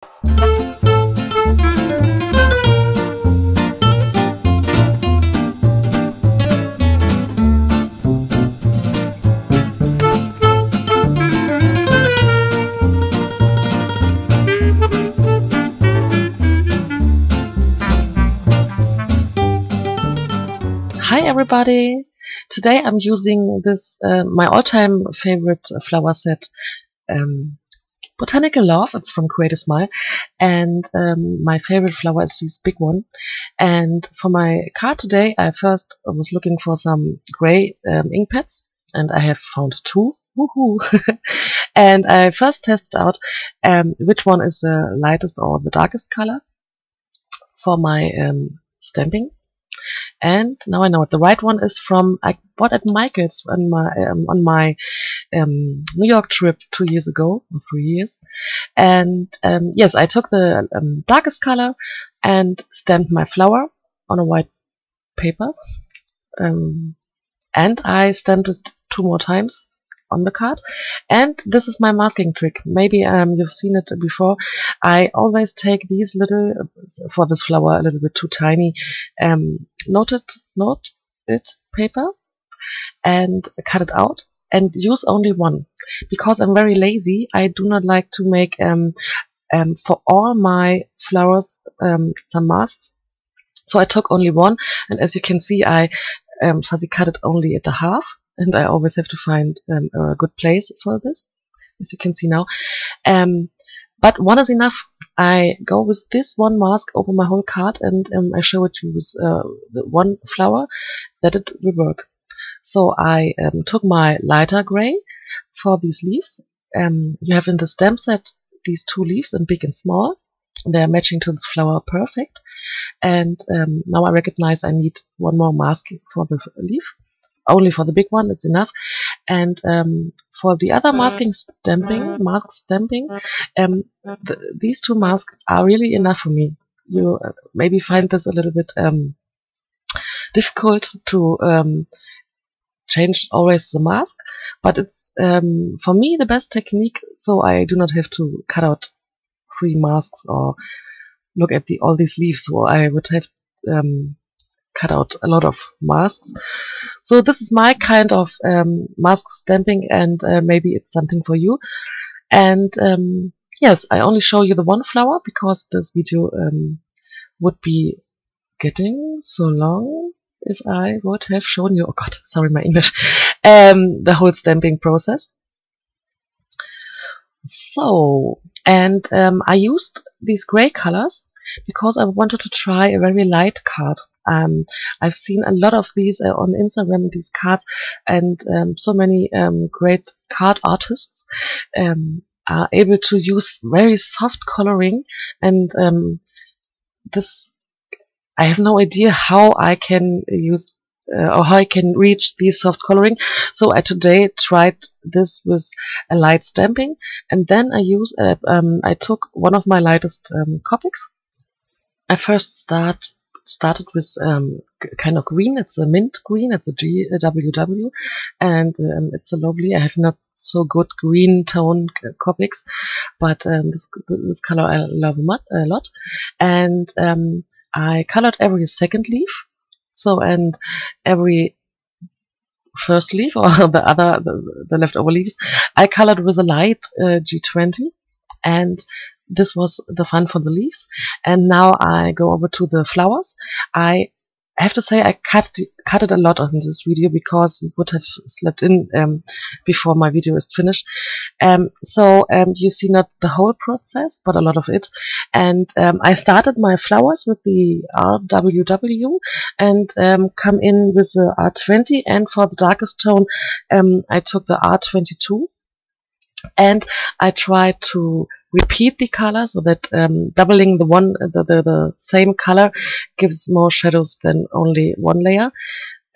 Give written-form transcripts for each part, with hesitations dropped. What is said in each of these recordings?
Hi everybody! Today I'm using this my all-time favorite flower set, Botanical Love. It's from Create a Smile, and my favorite flower is this big one. And for my card today, I first was looking for some gray ink pads, and I have found two. Woohoo! And I first tested out which one is the lightest or the darkest color for my stamping. And now I know it. The right one is from, I bought at Michael's on my New York trip 2 years ago, or 3 years. And yes, I took the darkest color and stamped my flower on a white paper. And I stamped it 2 more times on the card. And this is my masking trick. Maybe you've seen it before. I always take these little, for this flower a little bit too tiny, note it paper and cut it out and use only one. Because I'm very lazy, I do not like to make for all my flowers some masks. So I took only one, and as you can see, I fuzzy cut it only at the half. And I always have to find a good place for this, as you can see now. But one is enough. I go with this one mask over my whole card, and I show it to you with the one flower that it will work. So I took my lighter gray for these leaves. You have in the stamp set these 2 leaves in big and small. They are matching to this flower perfect. And now I recognize I need one more mask for the leaf. Only for the big one, it's enough. And for the other mask stamping, these 2 masks are really enough for me. You maybe find this a little bit difficult to change always the mask, but it's for me the best technique, so I do not have to cut out 3 masks or look at all these leaves, so I would have cut out a lot of masks. So this is my kind of mask stamping, and maybe it's something for you. And yes, I only show you the one flower because this video would be getting so long if I would have shown you, oh god, sorry my English, the whole stamping process. So, and I used these gray colors because I wanted to try a very light card. I've seen a lot of these on Instagram, these cards, and so many great card artists are able to use very soft coloring, and this, I have no idea how I can use or how I can reach these soft coloring. So I today tried this with a light stamping, and then I took one of my lightest copics. I first started with kind of green. It's a mint green. It's a GWW, and it's so lovely. I have not so good green tone copics, but this color I love a lot. And I colored every second leaf. So, and every first leaf, or the leftover leaves, I colored with a light G20, and this was the fun for the leaves. And now I go over to the flowers. I have to say I cut it a lot on this video because you would have slept in before my video is finished. So you see not the whole process, but a lot of it. And I started my flowers with the RWW and come in with the R20. And for the darkest tone, I took the R22. And I tried to repeat the color so that doubling the same color gives more shadows than only one layer.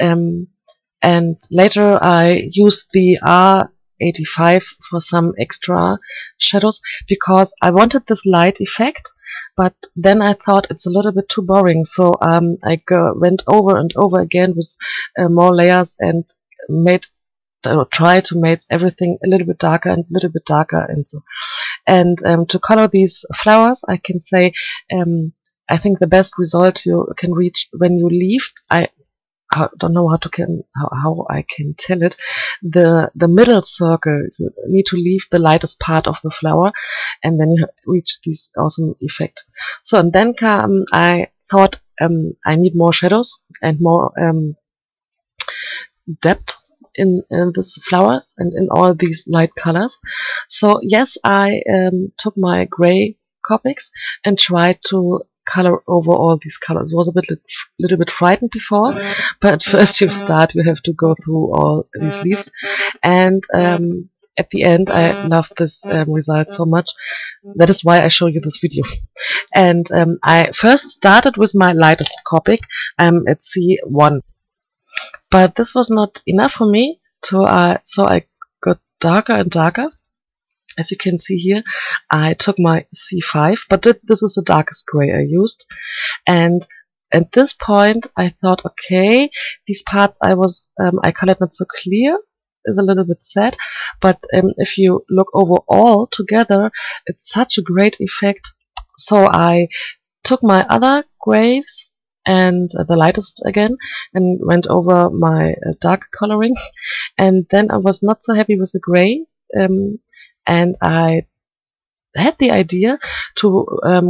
And later I used the R85 for some extra shadows because I wanted this light effect, but then I thought it's a little bit too boring. So I went over and over again with more layers and try to make everything a little bit darker and a little bit darker, and so. And to color these flowers, I can say I think the best result you can reach when you leave, I don't know how I can tell it, the middle circle. You need to leave the lightest part of the flower, and then you reach this awesome effect. So and then I thought I need more shadows and more depth in this flower and in all these light colors. So yes, I took my gray copics and tried to color over all these colors. I was a little bit frightened before, but first you have to go through all these leaves, and at the end I love this result so much. That is why I show you this video. And I first started with my lightest copic at C1, but this was not enough for me to so I got darker and darker. As you can see here, I took my C5, but this is the darkest gray I used. And at this point, I thought, okay, these parts I colored not so clear, is a little bit sad. But if you look over all together, it's such a great effect. So I took my other grays and the lightest again and went over my dark coloring. And then I was not so happy with the gray. And I had the idea to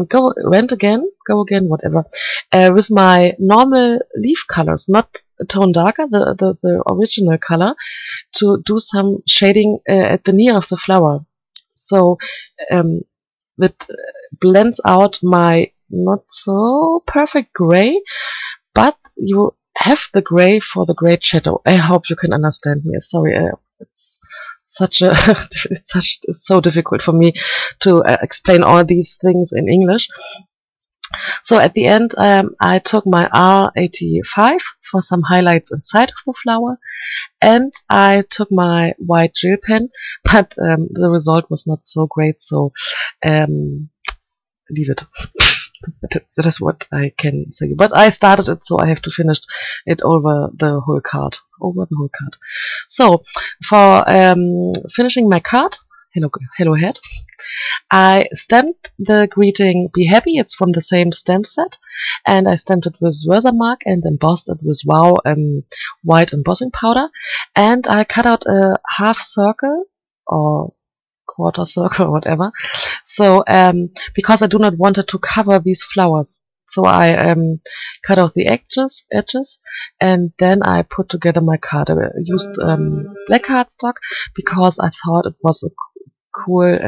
go again, whatever, with my normal leaf colors, not a tone darker, the original color, to do some shading at the near of the flower. So that blends out my not so perfect gray, but you have the gray for the gray shadow. I hope you can understand me. Sorry, it's so difficult for me to explain all these things in English. So at the end, I took my R85 for some highlights inside of the flower, and I took my white gel pen, but the result was not so great, so leave it. That is what I can say. But I started it, so I have to finish it over the whole card. So for finishing my card, hello head, I stamped the greeting "Be Happy." It's from the same stamp set, and I stamped it with Versamark and embossed it with Wow white embossing powder. And I cut out a half circle or quarter circle or whatever. So because I do not want it to cover these flowers, so I cut out the edges, and then I put together my card. I used black cardstock because I thought it was a cool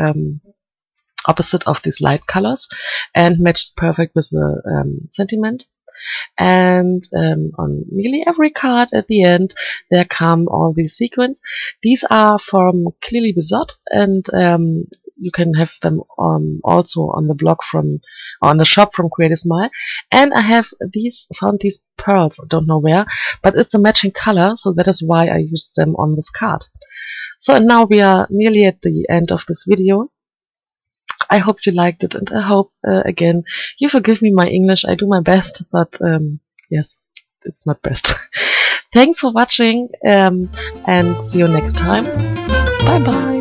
opposite of these light colors and matched perfect with the sentiment. And on nearly every card at the end there come all these sequins. These are from Clearly Bizot, and you can have them also on the blog on the shop from Create a Smile. And I have found these pearls, I don't know where, but it's a matching color, so that is why I used them on this card. So and now we are nearly at the end of this video. I hope you liked it, and I hope, again, you forgive me my English. I do my best, but yes, it's not best. Thanks for watching, and see you next time. Bye bye.